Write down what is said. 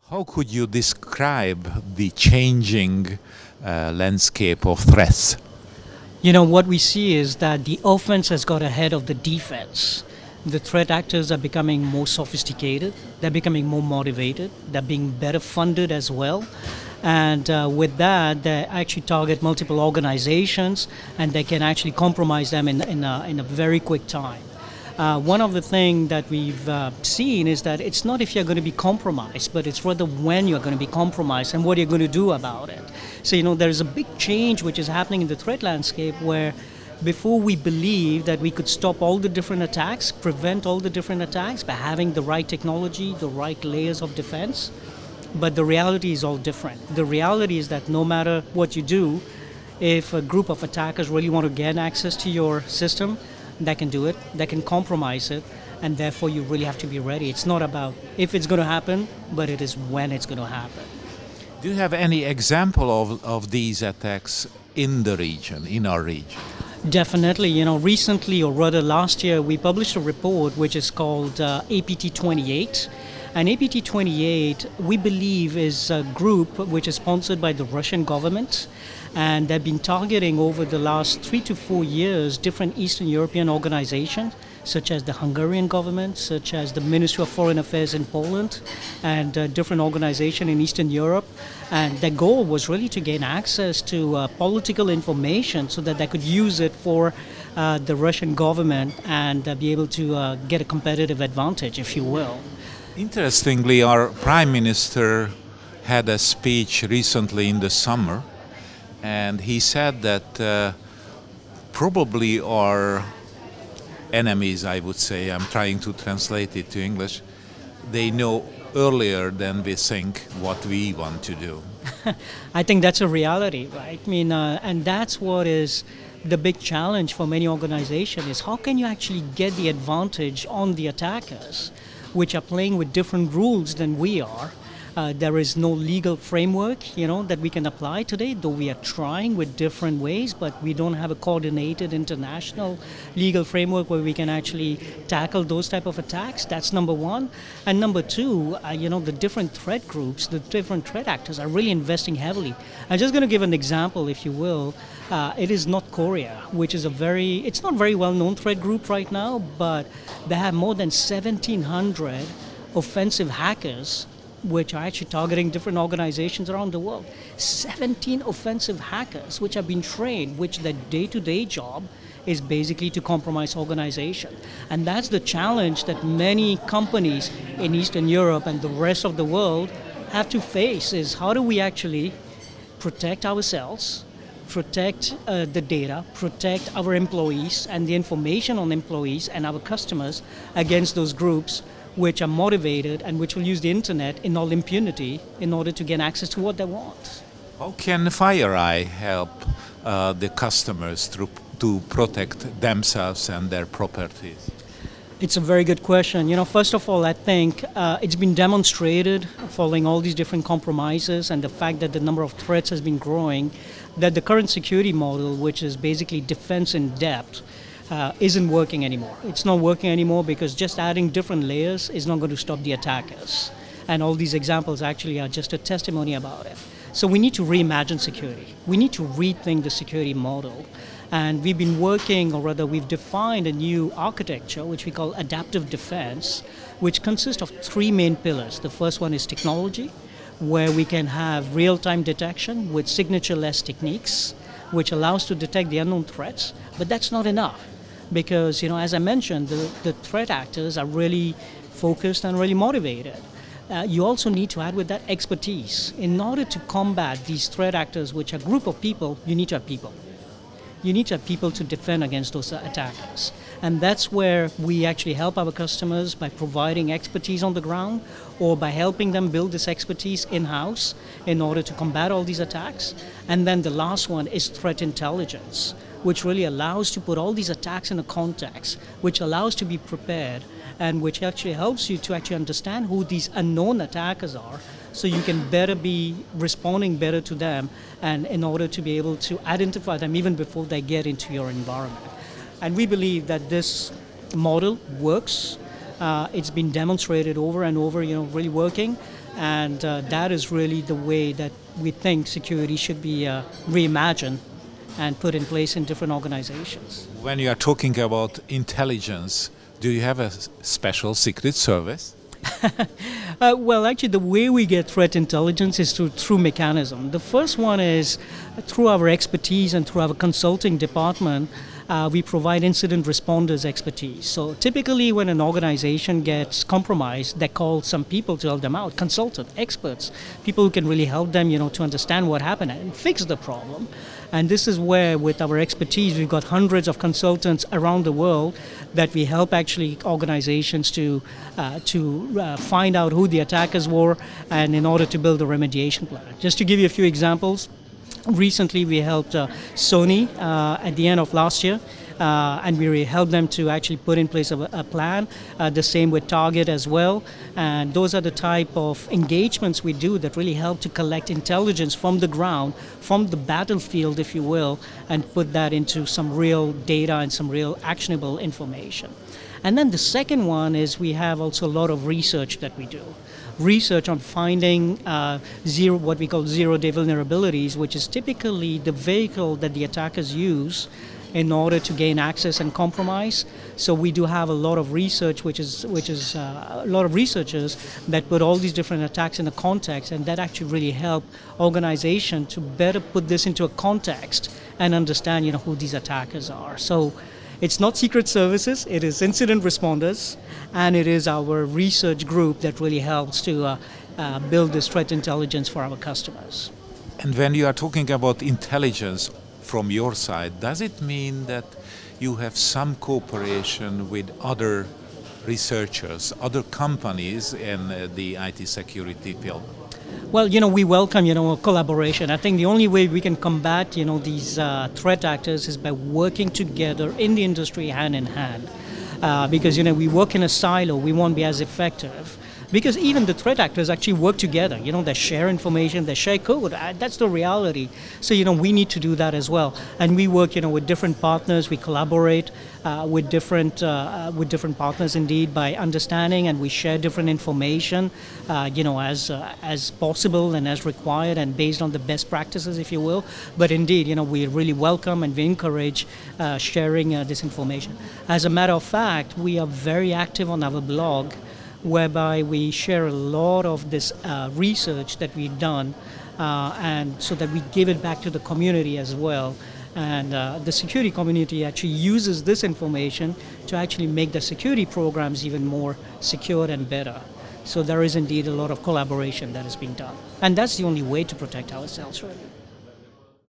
How could you describe the changing landscape of threats? You know, what we see is that the offense has got ahead of the defense. The threat actors are becoming more sophisticated, they're becoming more motivated, they're being better funded as well. And with that, they actually target multiple organizations and they can actually compromise them in a very quick time. One of the things that we've seen is that it's not if you're going to be compromised, but it's rather when you're going to be compromised and what you're going to do about it. So, you know, there's a big change which is happening in the threat landscape where before we believed that we could stop all the different attacks, prevent all the different attacks by having the right technology, the right layers of defense. But the reality is all different. The reality is that no matter what you do, if a group of attackers really want to gain access to your system, they can do it, they can compromise it, and therefore you really have to be ready. It's not about if it's going to happen, but it is when it's going to happen. Do you have any example of these attacks in the region, in our region? Definitely. You know, recently, or rather last year, we published a report which is called APT28. And APT28, we believe, is a group which is sponsored by the Russian government. And they've been targeting over the last 3 to 4 years different Eastern European organizations, such as the Hungarian government, such as the Ministry of Foreign Affairs in Poland, and different organizations in Eastern Europe. And their goal was really to gain access to political information so that they could use it for the Russian government and be able to get a competitive advantage, if you will. Interestingly, our Prime Minister had a speech recently in the summer, and he said that probably our enemies, I would say, I'm trying to translate it to English, they know earlier than we think what we want to do. I think that's a reality, right? I mean, and that's what is the big challenge for many organizations is how can you actually get the advantage on the attackers, which are playing with different rules than we are. There is no legal framework, you know, that we can apply today, though we are trying with different ways, but we don't have a coordinated international legal framework where we can actually tackle those type of attacks. That's number one. And number two, you know, the different threat groups, the different threat actors are really investing heavily. I'm just going to give an example, if you will. It is North Korea, which is it's not very well-known threat group right now, but they have more than 1,700 offensive hackers which are actually targeting different organizations around the world. 17 offensive hackers which have been trained, which their day-to-day job is basically to compromise organization. And that's the challenge that many companies in Eastern Europe and the rest of the world have to face, is how do we actually protect ourselves, protect the data, protect our employees and the information on employees and our customers against those groups which are motivated and which will use the internet in all impunity in order to gain access to what they want. How can FireEye help the customers to protect themselves and their properties? It's a very good question. You know, first of all, I think it's been demonstrated following all these different compromises and the fact that the number of threats has been growing, that the current security model, which is basically defense in depth, isn't working anymore. It's not working anymore because just adding different layers is not going to stop the attackers. And all these examples actually are just a testimony about it. So we need to reimagine security. We need to rethink the security model. And we've been working, or rather we've defined a new architecture which we call adaptive defense, which consists of 3 main pillars. The first one is technology, where we can have real-time detection with signature-less techniques, which allows to detect the unknown threats. But that's not enough. Because, you know, as I mentioned, the threat actors are really focused and really motivated. You also need to add with that expertise. In order to combat these threat actors, which are a group of people, you need to have people. You need to have people to defend against those attackers. And that's where we actually help our customers by providing expertise on the ground or by helping them build this expertise in-house in order to combat all these attacks. And then the last one is threat intelligence, which really allows to put all these attacks in a context, which allows to be prepared and which actually helps you to actually understand who these unknown attackers are so you can better be responding better to them and in order to be able to identify them even before they get into your environment. And we believe that this model works. It's been demonstrated over and over, you know, really working. And that is really the way that we think security should be reimagined and put in place in different organizations. When you are talking about intelligence, do you have a special secret service? Well, actually, the way we get threat intelligence is through mechanism. The first one is through our expertise and through our consulting department. We provide incident responders expertise. So typically when an organization gets compromised, they call some people to help them out, consultants, experts, people who can really help them, to understand what happened and fix the problem. And this is where, with our expertise, we've got hundreds of consultants around the world that we help actually organizations to find out who the attackers were, and in order to build a remediation plan. Just to give you a few examples, recently we helped Sony at the end of last year, and we helped them to actually put in place a plan. The same with Target as well. And those are the type of engagements we do that really help to collect intelligence from the ground, from the battlefield, if you will, and put that into some real data and some real actionable information. And then the second one is we have also a lot of research that we do. Research on finding what we call zero-day vulnerabilities, which is typically the vehicle that the attackers use in order to gain access and compromise. So we do have a lot of research, which is a lot of researchers that put all these different attacks in a context, and that actually really help organization to better put this into a context and understand, who these attackers are. So it's not secret services, it is incident responders, and it is our research group that really helps to build this threat intelligence for our customers. And when you are talking about intelligence from your side, does it mean that you have some cooperation with other researchers, other companies in the IT security field? Well, we welcome, collaboration. I think the only way we can combat, these threat actors is by working together in the industry hand in hand. Because, we work in a silo, we won't be as effective. Because even the threat actors actually work together. They share information, they share code. That's the reality. So, we need to do that as well. And we work, with different partners. We collaborate with different partners, indeed, by understanding, and we share different information, as possible and as required, and based on the best practices, if you will. But indeed, we really welcome and we encourage sharing this information. As a matter of fact, we are very active on our blog, whereby we share a lot of this research that we've done, and so that we give it back to the community as well. And the security community actually uses this information to actually make the security programs even more secure and better. So there is indeed a lot of collaboration that is being done. And that's the only way to protect ourselves, really.